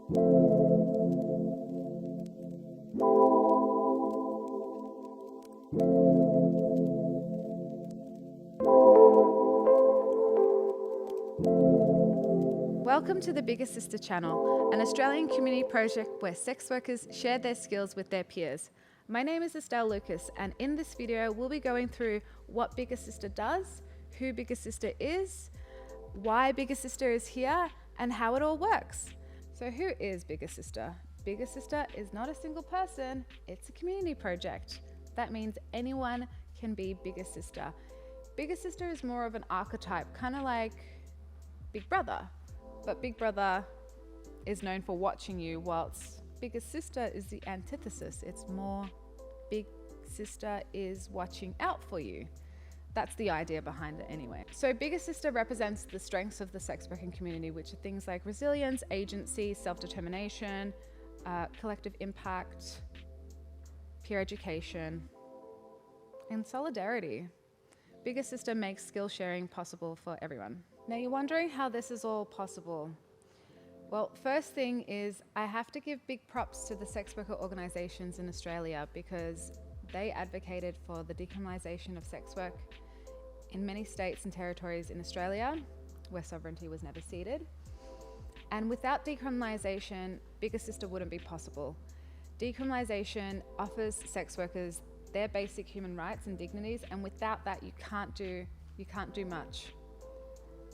Welcome to the Bigger Sister channel, an Australian community project where sex workers share their skills with their peers. My name is Estelle Lucas, and in this video we'll be going through what Bigger Sister does, who Bigger Sister is, why Bigger Sister is here, and how it all works. So who is Bigger Sister? Bigger Sister is not a single person, it's a community project. That means anyone can be Bigger Sister. Bigger Sister is more of an archetype, kind of like Big Brother. But Big Brother is known for watching you, whilst Bigger Sister is the antithesis. It's more Big Sister is watching out for you. That's the idea behind it anyway. So Bigger Sister represents the strengths of the sex working community, which are things like resilience, agency, self-determination, collective impact, peer education, and solidarity. Bigger Sister makes skill sharing possible for everyone. Now you're wondering how this is all possible. Well, first thing is I have to give big props to the sex worker organisations in Australia because they advocated for the decriminalisation of sex work in many states and territories in Australia where sovereignty was never ceded. And without decriminalisation, Bigger Sister wouldn't be possible. Decriminalisation offers sex workers their basic human rights and dignities, and without that you can't do much.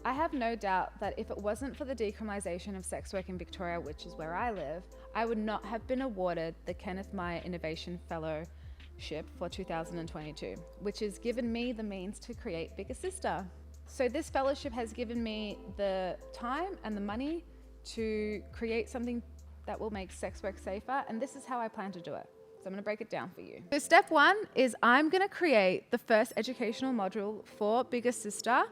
I have no doubt that if it wasn't for the decriminalisation of sex work in Victoria, which is where I live, I would not have been awarded the Kenneth Meyer Innovation Fellowship for 2022, which has given me the means to create Bigger Sister. So this fellowship has given me the time and the money to create something that will make sex work safer, and this is how I plan to do it. So I'm going to break it down for you. So step one is I'm going to create the first educational module for Bigger Sister.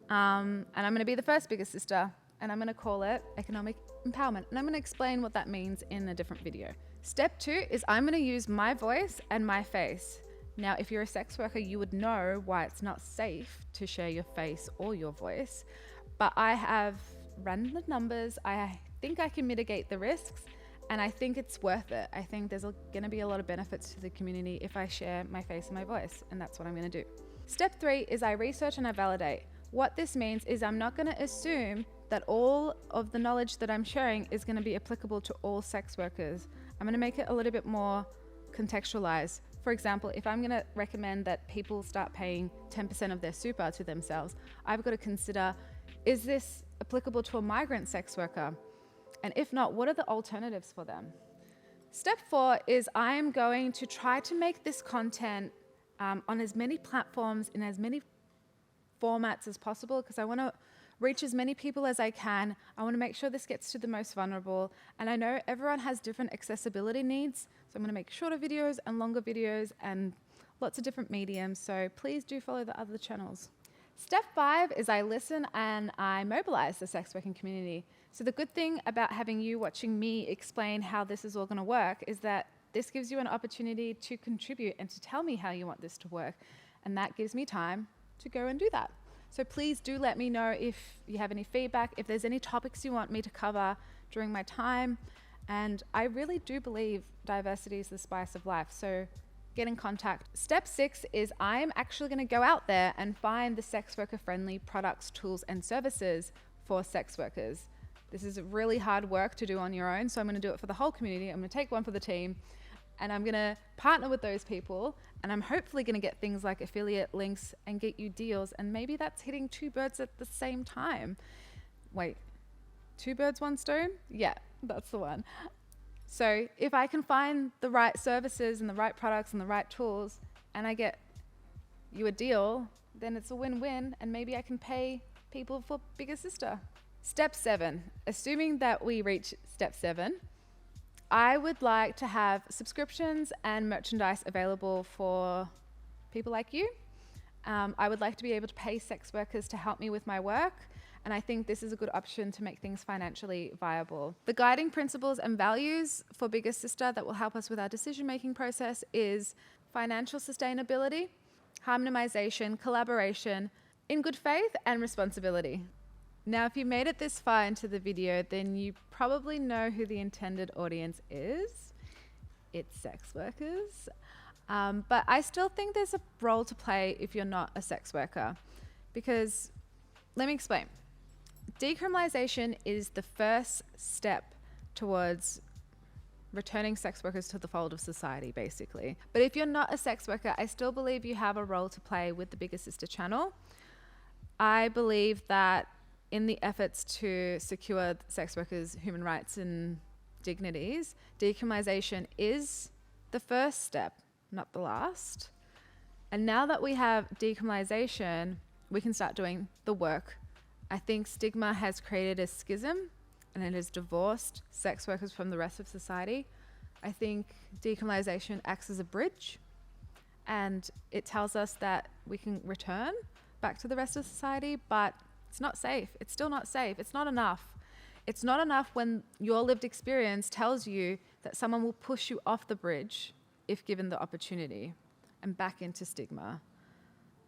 And I'm going to be the first Bigger Sister, and I'm going to call it Economic Empowerment. And I'm going to explain what that means in a different video. Step two is I'm going to use my voice and my face. Now, if you're a sex worker, you would know why it's not safe to share your face or your voice. But I have run the numbers. I think I can mitigate the risks, and I think it's worth it. I think there's going to be a lot of benefits to the community if I share my face and my voice, and that's what I'm going to do. Step three is I research and I validate. What this means is I'm not going to assume that all of the knowledge that I'm sharing is going to be applicable to all sex workers. I'm going to make it a little bit more contextualized. For example, if I'm going to recommend that people start paying 10% of their super to themselves, I've got to consider, is this applicable to a migrant sex worker? And if not, what are the alternatives for them? Step four is I'm going to try to make this content on as many platforms, in as many formats as possible, because I want to reach as many people as I can. I want to make sure this gets to the most vulnerable, and I know everyone has different accessibility needs, so I'm going to make shorter videos and longer videos and lots of different mediums, so please do follow the other channels. Step five is I listen and I mobilize the sex working community. So the good thing about having you watching me explain how this is all going to work is that this gives you an opportunity to contribute and to tell me how you want this to work, and that gives me time to go and do that. So please do let me know if you have any feedback, if there's any topics you want me to cover during my time. And I really do believe diversity is the spice of life, so get in contact. Step six is I'm actually going to go out there and find the sex worker friendly products, tools and services for sex workers. This is really hard work to do on your own, so I'm going to do it for the whole community. I'm going to take one for the team, and I'm going to partner with those people, and I'm hopefully going to get things like affiliate links and get you deals, and maybe that's hitting two birds at the same time. Wait, two birds, one stone? Yeah, that's the one. So if I can find the right services and the right products and the right tools, and I get you a deal, then it's a win-win, and maybe I can pay people for Bigger Sister. Step seven, assuming that we reach step seven, I would like to have subscriptions and merchandise available for people like you. I would like to be able to pay sex workers to help me with my work, and I think this is a good option to make things financially viable. The guiding principles and values for Bigger Sister that will help us with our decision-making process is financial sustainability, harmonization, collaboration, in good faith, and responsibility. Now, if you made it this far into the video, then you probably know who the intended audience is. It's sex workers. But I still think there's a role to play if you're not a sex worker, because let me explain. Decriminalization is the first step towards returning sex workers to the fold of society, basically. But if you're not a sex worker, I still believe you have a role to play with the Bigger Sister channel. I believe that in the efforts to secure sex workers' human rights and dignities, decriminalization is the first step, not the last. And now that we have decriminalization, we can start doing the work. I think stigma has created a schism and it has divorced sex workers from the rest of society. I think decriminalization acts as a bridge, and it tells us that we can return back to the rest of society, but it's not safe. It's still not safe. It's not enough. It's not enough when your lived experience tells you that someone will push you off the bridge if given the opportunity and back into stigma.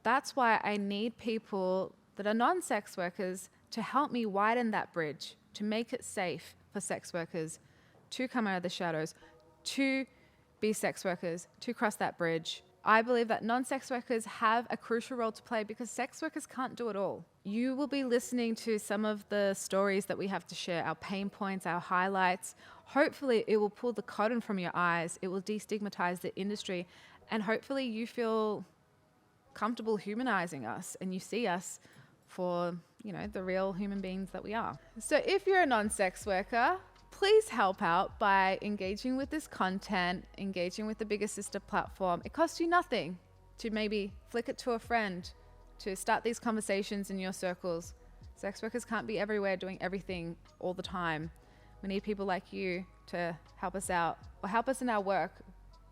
That's why I need people that are non-sex workers to help me widen that bridge, to make it safe for sex workers to come out of the shadows, to be sex workers, to cross that bridge. I believe that non-sex workers have a crucial role to play because sex workers can't do it all. You will be listening to some of the stories that we have to share, our pain points, our highlights. Hopefully it will pull the cotton from your eyes. It will destigmatize the industry. And hopefully you feel comfortable humanizing us and you see us for, the real human beings that we are. So if you're a non-sex worker, please help out by engaging with this content, engaging with the Bigger Sister platform. It costs you nothing to maybe flick it to a friend, to start these conversations in your circles. Sex workers can't be everywhere doing everything all the time. We need people like you to help us out or help us in our work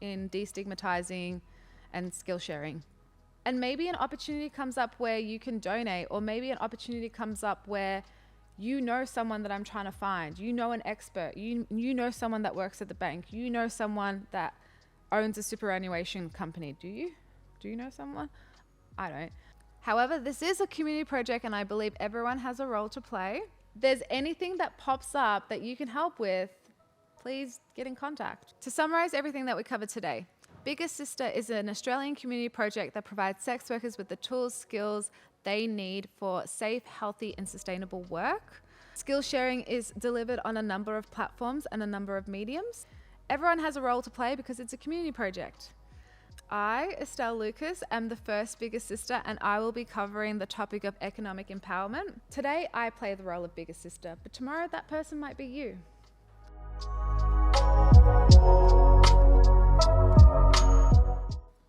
in destigmatizing and skill sharing. And maybe an opportunity comes up where you can donate, or maybe an opportunity comes up where you know someone that I'm trying to find. You know an expert. You know someone that works at the bank. You know someone that owns a superannuation company. Do you? Do you know someone? I don't. However, this is a community project and I believe everyone has a role to play. If there's anything that pops up that you can help with, please get in contact. To summarize everything that we covered today, Bigger Sister is an Australian community project that provides sex workers with the tools, skills they need for safe, healthy, and sustainable work. Skill sharing is delivered on a number of platforms and a number of mediums. Everyone has a role to play because it's a community project. I, Estelle Lucas, am the first Bigger Sister, and I will be covering the topic of economic empowerment. Today, I play the role of Bigger Sister, but tomorrow that person might be you.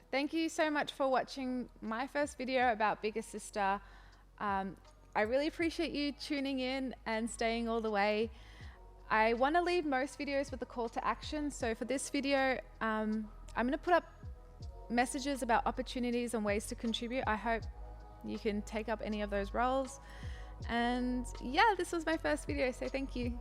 Thank you so much for watching my first video about Bigger Sister. I really appreciate you tuning in and staying all the way. I want to leave most videos with a call to action. So for this video, I'm going to put up messages about opportunities and ways to contribute. I hope you can take up any of those roles. And yeah, this was my first video, so thank you.